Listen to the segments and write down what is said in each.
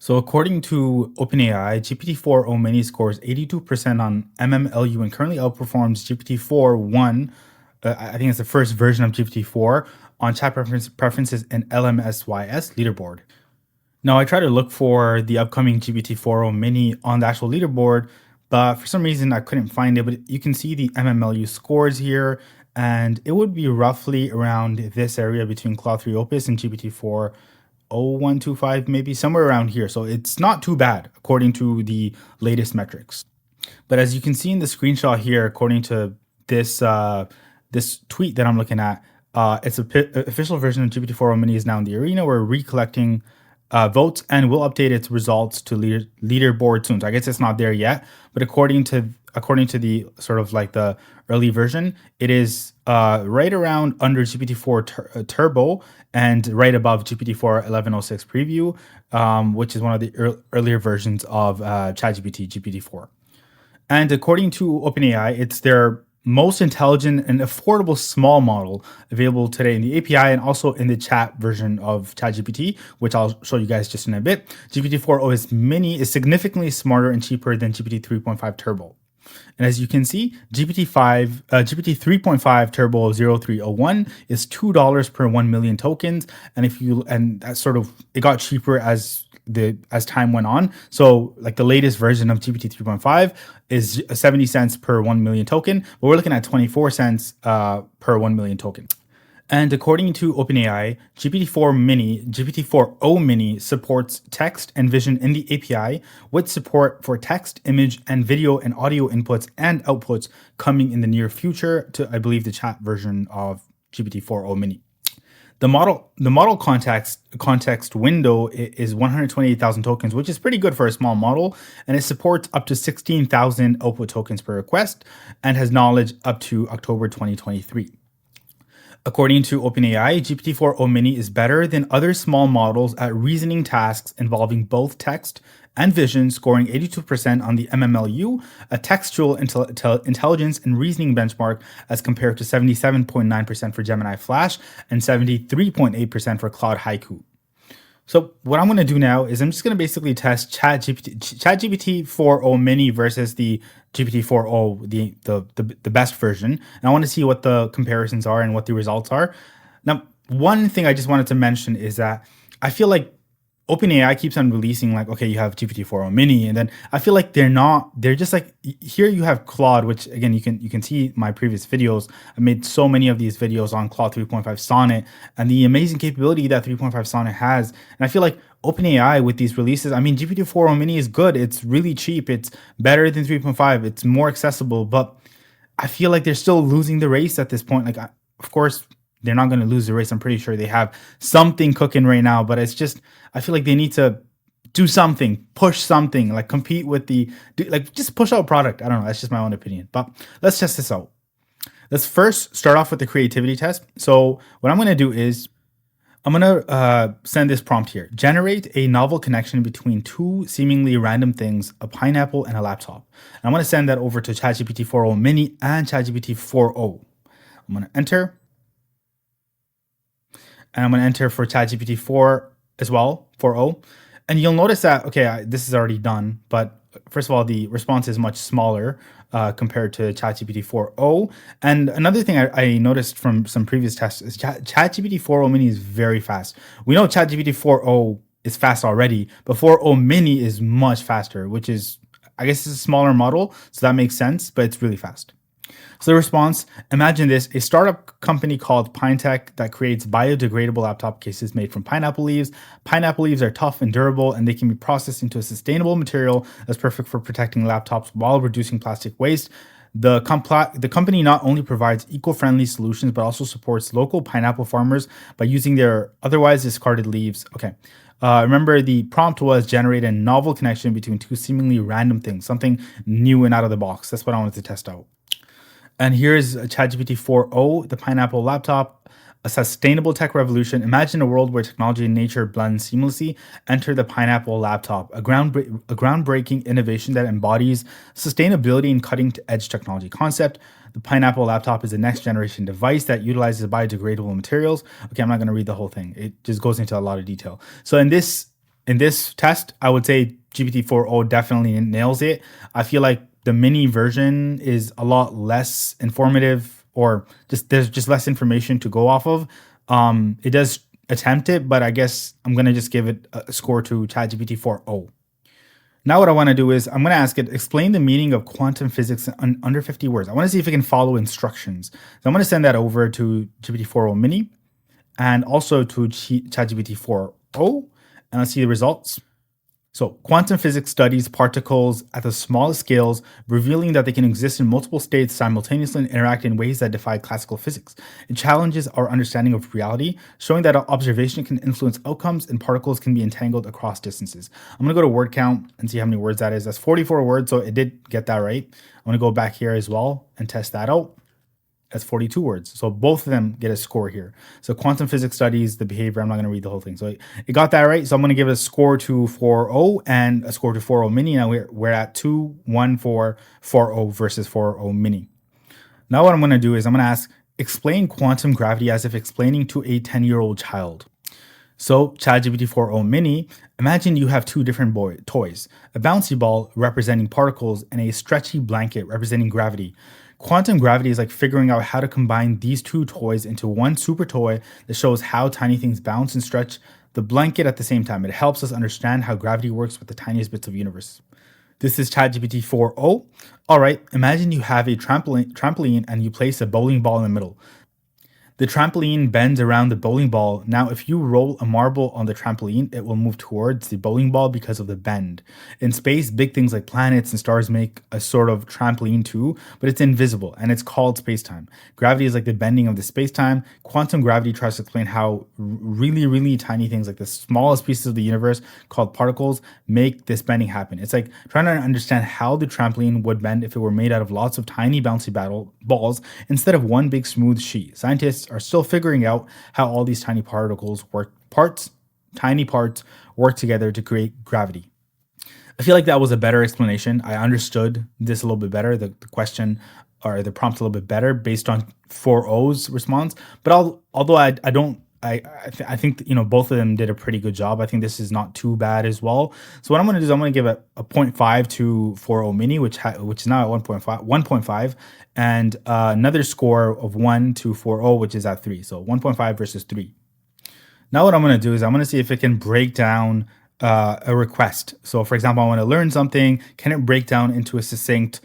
So according to OpenAI, GPT-4o Mini scores 82% on MMLU and currently outperforms GPT-4 I think it's the first version of GPT-4 on chat preferences and LMSYS leaderboard. Now I try to look for the upcoming GPT-4o Mini on the actual leaderboard, but for some reason I couldn't find it. But you can see the MMLU scores here, and it would be roughly around this area between Claude 3 Opus and GPT-4 0125, maybe somewhere around here. So it's not too bad according to the latest metrics. But as you can see in the screenshot here, according to this tweet that I'm looking at, it's a official version of GPT-4o Mini is now in the arena. We're recollecting votes and we'll update its results to leaderboard soon. So I guess it's not there yet, but according to the sort of like the early version, it is right around under GPT-4 Turbo and right above GPT-4 1106 preview, which is one of the earlier versions of ChatGPT, GPT-4. And according to OpenAI, it's their most intelligent and affordable small model available today in the API and also in the chat version of ChatGPT, which I'll show you guys just in a bit. GPT-4o Mini is significantly smarter and cheaper than GPT 3.5 Turbo. And as you can see, GPT 3.5 Turbo 0301 is $2 per 1 million tokens. And that sort of, it got cheaper as time went on. So like the latest version of GPT 3.5 is 70 cents per 1 million token, but we're looking at 24 cents per 1 million token. And according to OpenAI, GPT-4o Mini supports text and vision in the API with support for text, image, and video and audio inputs and outputs coming in the near future to, I believe, the chat version of GPT-4o Mini. The model context window is 128,000 tokens, which is pretty good for a small model, and it supports up to 16,000 output tokens per request and has knowledge up to October 2023. According to OpenAI, GPT-4o Mini is better than other small models at reasoning tasks involving both text and vision, scoring 82% on the MMLU, a textual intelligence and reasoning benchmark, as compared to 77.9% for Gemini Flash and 73.8% for Claude Haiku. So what I'm going to do now is I'm just going to basically test ChatGPT-4o Mini versus the GPT-4o, the best version. And I want to see what the comparisons are and what the results are. Now, one thing I just wanted to mention is that I feel like OpenAI keeps on releasing like, okay, you have GPT-4o Mini, and then I feel like they're just like, here you have Claude, which again, you can see my previous videos. I made so many of these videos on Claude 3.5 Sonnet and the amazing capability that 3.5 Sonnet has. And I feel like OpenAI with these releases, I mean, GPT-4o Mini is good. It's really cheap. It's better than 3.5. It's more accessible, but I feel like they're still losing the race at this point. Like, of course, they're not going to lose the race. I'm pretty sure they have something cooking right now, but it's just, I feel like they need to do something, push something, like compete with just push out a product. I don't know. That's just my own opinion, but let's test this out. Let's first start off with the creativity test. So what I'm going to do is I'm going to send this prompt here. Generate a novel connection between two seemingly random things, a pineapple and a laptop. And I'm going to send that over to ChatGPT-4o Mini and ChatGPT-4o. I'm going to enter. And I'm going to enter for ChatGPT-4 as well, 4o. And you'll notice that, okay, this is already done. But first of all, the response is much smaller compared to ChatGPT-4o. And another thing I noticed from some previous tests is ChatGPT-4o Mini is very fast. We know ChatGPT-4o is fast already, but 4o Mini is much faster, which is, I guess it's a smaller model, so that makes sense, but it's really fast. So the response, imagine this, a startup company called PineTech that creates biodegradable laptop cases made from pineapple leaves. Pineapple leaves are tough and durable, and they can be processed into a sustainable material that's perfect for protecting laptops while reducing plastic waste. The company not only provides eco-friendly solutions, but also supports local pineapple farmers by using their otherwise discarded leaves. Okay. Remember, the prompt was generate a novel connection between two seemingly random things, something new and out of the box. That's what I wanted to test out. And here's ChatGPT-4o, the pineapple laptop, a sustainable tech revolution. Imagine a world where technology and nature blend seamlessly. Enter the pineapple laptop, a groundbreaking innovation that embodies sustainability and cutting-edge technology concept. The pineapple laptop is a next-generation device that utilizes biodegradable materials. Okay, I'm not going to read the whole thing. It just goes into a lot of detail. So in this In this test, I would say GPT-4o definitely nails it. I feel like the mini version is a lot less informative, or just there's just less information to go off of. It does attempt it, but I guess I'm gonna just give it a score to ChatGPT 4o. Now what I want to do is I'm going to ask it, explain the meaning of quantum physics in under 50 words. I want to see if it can follow instructions. So I'm going to send that over to GPT-4o Mini and also to ChatGPT 4o, and let's see the results. So, quantum physics studies particles at the smallest scales, revealing that they can exist in multiple states simultaneously and interact in ways that defy classical physics. It challenges our understanding of reality, showing that observation can influence outcomes and particles can be entangled across distances. I'm going to go to word count and see how many words that is. That's 44 words, so it did get that right. I'm going to go back here as well and test that out. That's 42 words. So both of them get a score here. So quantum physics studies the behavior. I'm not going to read the whole thing. So it got that right. So I'm going to give a score to 4.0 and a score to 4.0 Mini. Now we're at 2-1 for 4.0 versus 4.0 Mini. Now what I'm going to do is I'm going to ask, explain quantum gravity as if explaining to a 10-year-old child. So ChatGPT 4.0 Mini, imagine you have two different toys, a bouncy ball representing particles and a stretchy blanket representing gravity. Quantum gravity is like figuring out how to combine these two toys into one super toy that shows how tiny things bounce and stretch the blanket at the same time. It helps us understand how gravity works with the tiniest bits of the universe. This is ChatGPT 4.0. All right, imagine you have a trampoline and you place a bowling ball in the middle. The trampoline bends around the bowling ball. Now, if you roll a marble on the trampoline, it will move towards the bowling ball because of the bend. In space, big things like planets and stars make a sort of trampoline too, but it's invisible and it's called space-time. Gravity is like the bending of the space-time. Quantum gravity tries to explain how really, really tiny things like the smallest pieces of the universe called particles make this bending happen. It's like trying to understand how the trampoline would bend if it were made out of lots of tiny bouncy balls instead of one big smooth sheet. Scientists are still figuring out how all these tiny particles tiny parts work together to create gravity. I feel like that was a better explanation. I understood this a little bit better, the question or the prompt a little bit better based on 4.0's response. But although I don't, I think both of them did a pretty good job. I think this is not too bad as well. So what I'm going to do is I'm going to give a 0.5 to 4.0 Mini, which is now at 1.5, and another score of 1 to 4.0, which is at 3. So 1.5 versus 3. Now what I'm going to do is I'm going to see if it can break down a request. So for example, I want to learn something. Can it break down into a succinct,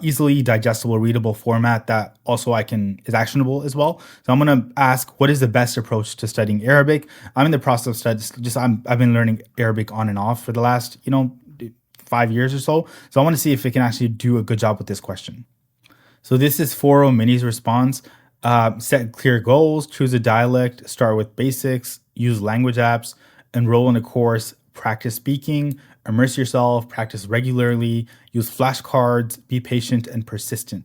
easily digestible, readable format that also is actionable as well? So I'm going to ask, what is the best approach to studying Arabic? I'm in the process of studying. I've been learning Arabic on and off for the last 5 years or so. So I want to see if it can actually do a good job with this question. So this is 4.0 Mini's response. Set clear goals, choose a dialect, start with basics, use language apps, enroll in a course, practice speaking, immerse yourself, practice regularly, use flashcards, be patient and persistent.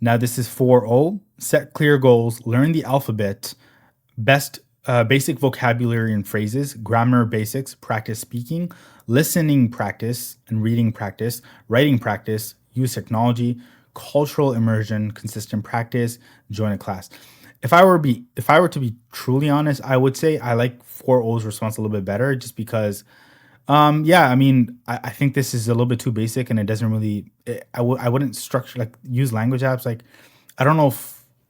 Now this is 4.0. Set clear goals, learn the alphabet, basic vocabulary and phrases, grammar basics, practice speaking, listening practice and reading practice, writing practice, use technology, cultural immersion, consistent practice, join a class. If I were to be truly honest, I would say I like 4.0's response a little bit better, just because I think this is a little bit too basic and it doesn't really. I wouldn't structure use language apps. I don't know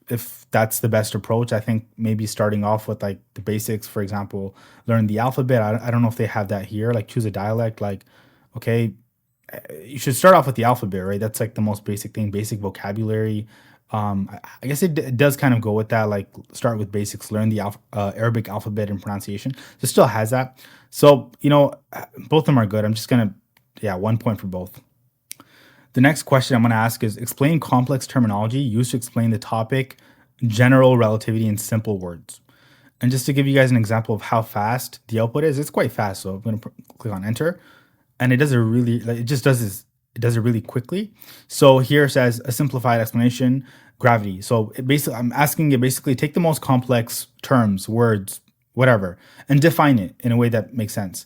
if that's the best approach. I think maybe starting off with the basics, for example, learn the alphabet. I don't know if they have that here. Choose a dialect. Okay, you should start off with the alphabet, right? That's the most basic thing, basic vocabulary. I guess it does kind of go with that, start with basics, learn the Arabic alphabet and pronunciation. So it still has that. So, both of them are good. I'm just going to, 1 point for both. The next question I'm going to ask is explain complex terminology used to explain the topic, general relativity in simple words. And just to give you guys an example of how fast the output is, it's quite fast. So I'm going to click on enter. And it does it really quickly. So here it says a simplified explanation, gravity. So I'm asking it basically take the most complex terms, words, whatever, and define it in a way that makes sense.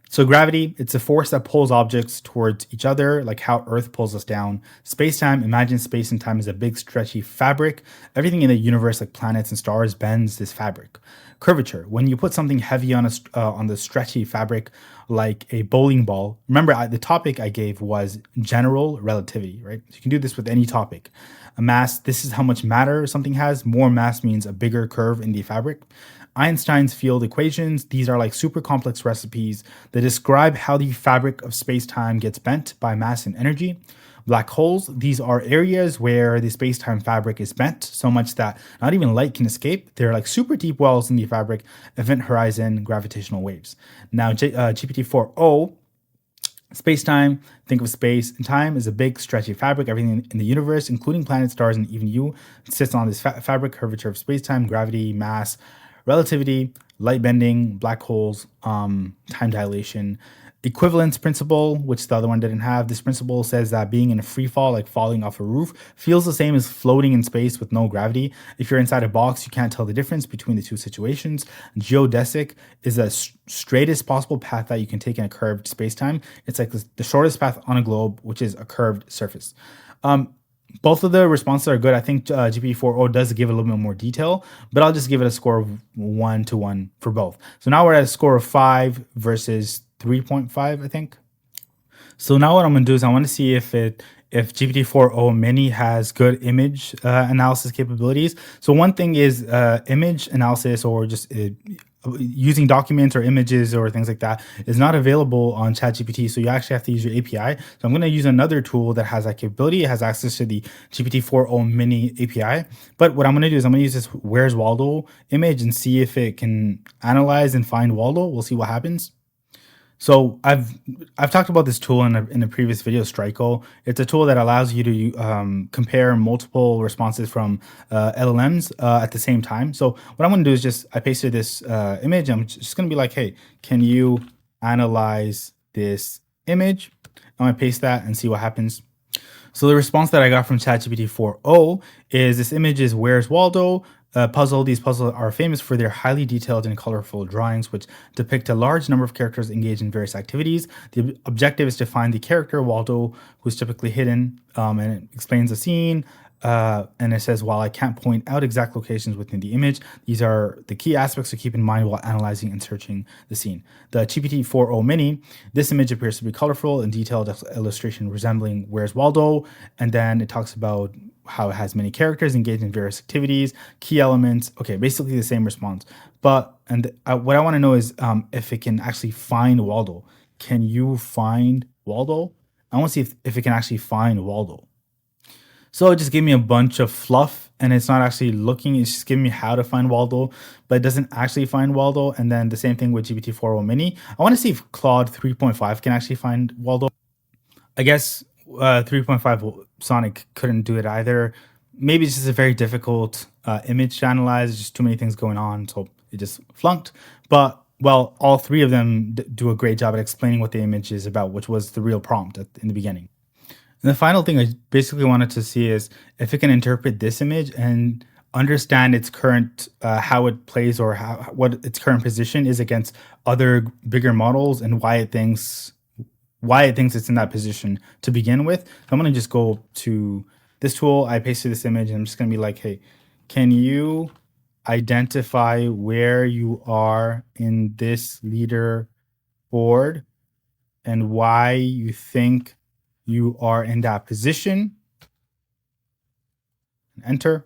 So gravity, it's a force that pulls objects towards each other, like how Earth pulls us down. Space-time, imagine space and time as a big stretchy fabric. Everything in the universe, like planets and stars, bends this fabric. Curvature, when you put something heavy on the stretchy fabric, like a bowling ball. Remember, the topic I gave was general relativity, right? So you can do this with any topic. A mass, this is how much matter something has. More mass means a bigger curve in the fabric. Einstein's field equations, these are like super complex recipes that describe how the fabric of space-time gets bent by mass and energy. Black holes, these are areas where the space-time fabric is bent so much that not even light can escape. They're like super deep wells in the fabric, event horizon, gravitational waves. Now, GPT-4o, space-time, think of space and time as a big stretchy fabric. Everything in the universe, including planets, stars, and even you, sits on this fabric. Curvature of space-time, gravity, mass, relativity, light bending, black holes, time dilation. Equivalence principle, which the other one didn't have. This principle says that being in a free fall, like falling off a roof, feels the same as floating in space with no gravity. If you're inside a box, you can't tell the difference between the two situations. Geodesic is the straightest possible path that you can take in a curved space-time. It's like the shortest path on a globe, which is a curved surface. Both of the responses are good. I think GPT-4o does give a little bit more detail, but I'll just give it a score of 1-1 for both. So now we're at a score of 5 versus 3.5, I think. So now what I'm going to do is I want to see if GPT-4o Mini has good image analysis capabilities. So one thing is image analysis, or just using documents or images or things like that, is not available on ChatGPT. So you actually have to use your API. So I'm going to use another tool that has that capability. It has access to the GPT-4o Mini API. But what I'm going to do is I'm going to use this Where's Waldo image and see if it can analyze and find Waldo. We'll see what happens. So I've talked about this tool in a previous video, Strico. It's a tool that allows you to compare multiple responses from LLMs at the same time. So what I'm going to do is I pasted this image. I'm just going to be like, hey, can you analyze this image? I'm going to paste that and see what happens. So the response that I got from ChatGPT 4o is this image is Where's Waldo? Puzzle. These puzzles are famous for their highly detailed and colorful drawings, which depict a large number of characters engaged in various activities. The objective is to find the character Waldo, who's typically hidden, and it explains the scene. And it says, while I can't point out exact locations within the image, these are the key aspects to keep in mind while analyzing and searching the scene. The GPT-4o Mini, this image appears to be colorful and detailed illustration resembling Where's Waldo? And then it talks about how it has many characters engaged in various activities, key elements. Okay, basically the same response. But what I want to know is if it can actually find Waldo. Can you find Waldo? I want to see if it can actually find Waldo. So it just gave me a bunch of fluff, and it's not actually looking. It's just giving me how to find Waldo, but it doesn't actually find Waldo. And then the same thing with GPT-4o Mini. I want to see if Claude 3.5 can actually find Waldo. I guess 3.5 Sonic couldn't do it either. Maybe it's just a very difficult image to analyze. There's just too many things going on, so it just flunked. But well, all three of them do a great job at explaining what the image is about, which was the real prompt in the beginning. And the final thing I basically wanted to see is if it can interpret this image and understand its current how it plays, or what its current position is against other bigger models, and why it thinks it's in that position to begin with. So I'm going to just go to this tool. I pasted this image, and I'm just going to be like, hey, can you identify where you are in this leaderboard and why you think you are in that position? Enter.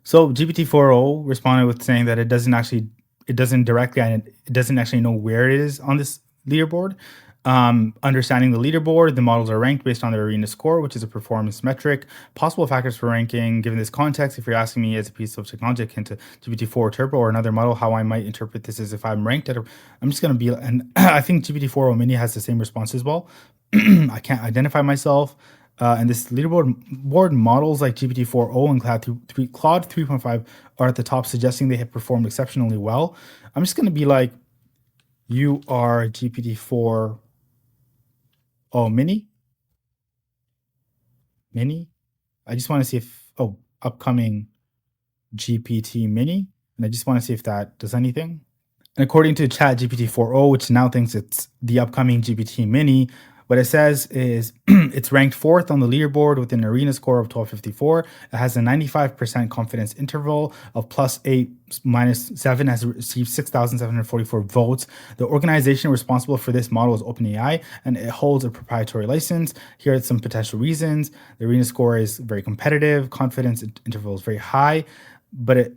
So GPT-4o responded with saying that it doesn't actually know where it is on this leaderboard. Understanding the leaderboard, the models are ranked based on their arena score, which is a performance metric. Possible factors for ranking. Given this context, if you're asking me as a piece of technology akin to GPT-4 Turbo or another model, how I might interpret this is if I'm ranked I'm just going to be, and I think GPT-4o Mini has the same response as well. I can't identify myself. And this leaderboard models like GPT-4o and Claude 3.5 are at the top, suggesting they have performed exceptionally well. I'm just going to be like, you are GPT-4o Mini. I just want to see if, upcoming GPT Mini. And I just want to see if that does anything. And according to ChatGPT 4o, which now thinks it's the upcoming GPT Mini, what it says is it's ranked fourth on the leaderboard with an arena score of 1254. It has a 95% confidence interval of +8 -7, has received 6,744 votes. The organization responsible for this model is OpenAI, and it holds a proprietary license. Here are some potential reasons. The arena score is very competitive, confidence interval is very high,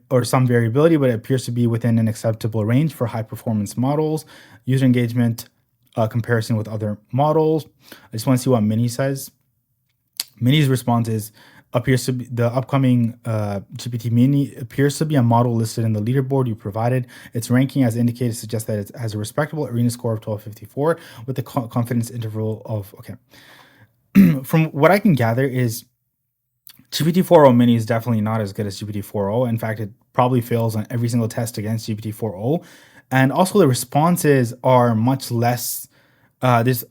or some variability, but it appears to be within an acceptable range for high performance models. User engagement comparison with other models. I just want to see what Mini says. Mini's response is appears to be the upcoming GPT Mini appears to be a model listed in the leaderboard you provided. Its ranking, as indicated, suggests that it has a respectable arena score of 1254 with a confidence interval of okay. From what I can gather is GPT-4o Mini is definitely not as good as GPT-4o. In fact, it probably fails on every single test against GPT-4o. And also the responses are much less. It's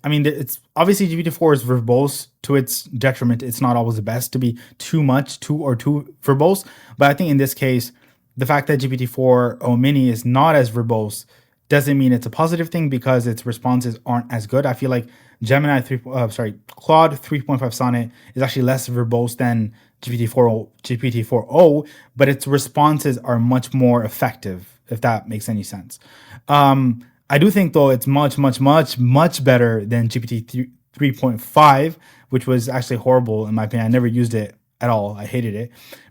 obviously GPT-4 is verbose to its detriment. It's not always the best to be too verbose. But I think in this case, the fact that GPT-4o Mini is not as verbose doesn't mean it's a positive thing because its responses aren't as good. I feel like Claude 3.5 Sonnet is actually less verbose than GPT-4o, but its responses are much more effective, if that makes any sense. I do think though it's much better than GPT 3.5, which was actually horrible in my opinion. I never used it at all. I hated it.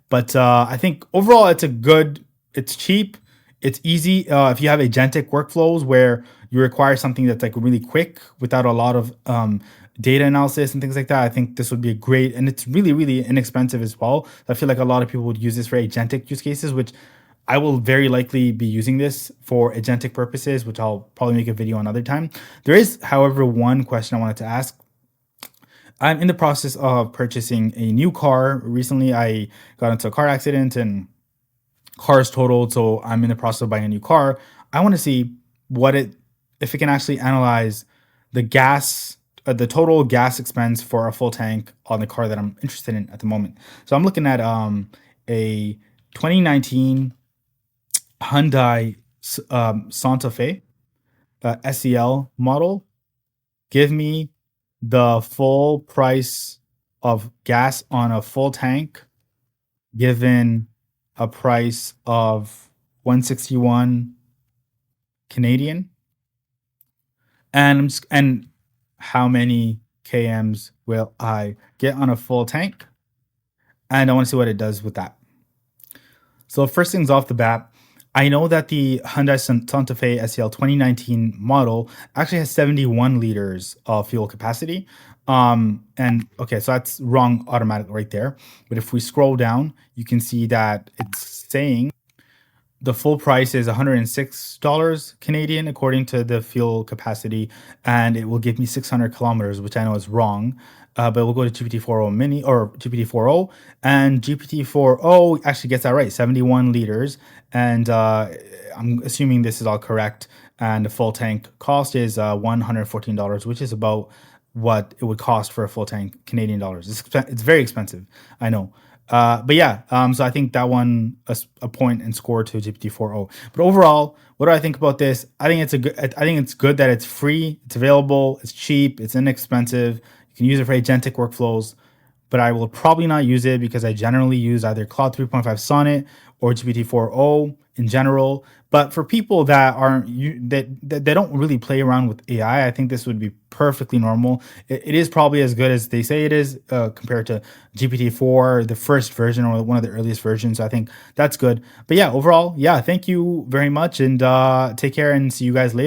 But I think overall it's cheap, it's easy. If you have agentic workflows where you require something that's like really quick without a lot of data analysis and things like that, I think this would be a great, and it's really inexpensive as well. I feel like a lot of people would use this for agentic use cases, which I will very likely be using this for agentic purposes, which I'll probably make a video another time. There is, however, one question I wanted to ask. I'm in the process of purchasing a new car. Recently, I got into a car accident and car is totaled, so I'm in the process of buying a new car. I want to see if it can actually analyze the the total gas expense for a full tank on the car that I'm interested in at the moment. So I'm looking at a 2019 Hyundai Santa Fe SEL model. Give me the full price of gas on a full tank given a price of 161 Canadian, and how many kms will I get on a full tank, and I want to see what it does with that. So first things off the bat, I know that the Hyundai Santa Fe SEL 2019 model actually has 71 liters of fuel capacity. And okay, so that's wrong automatic right there. But if we scroll down, you can see that it's saying the full price is $106 Canadian according to the fuel capacity, and it will give me 600 kilometers, which I know is wrong. But we'll go to GPT-4o Mini or GPT-4o, and GPT-4o actually gets that right, 71 liters. And I'm assuming this is all correct. And the full tank cost is $114, which is about what it would cost for a full tank Canadian dollars. It's very expensive, I know. But yeah, so I think that one a point and score to GPT-4o. But overall, what do I think about this? I think it's good that it's free, it's available, it's cheap, it's inexpensive. You can use it for agentic workflows, but I will probably not use it because I generally use either Claude 3.5 Sonnet or GPT-4o in general. But for people that they don't really play around with AI, I think this would be perfectly normal. It is probably as good as they say it is compared to GPT-4, the first version or one of the earliest versions. So I think that's good. But yeah, overall, yeah, thank you very much, and take care and see you guys later.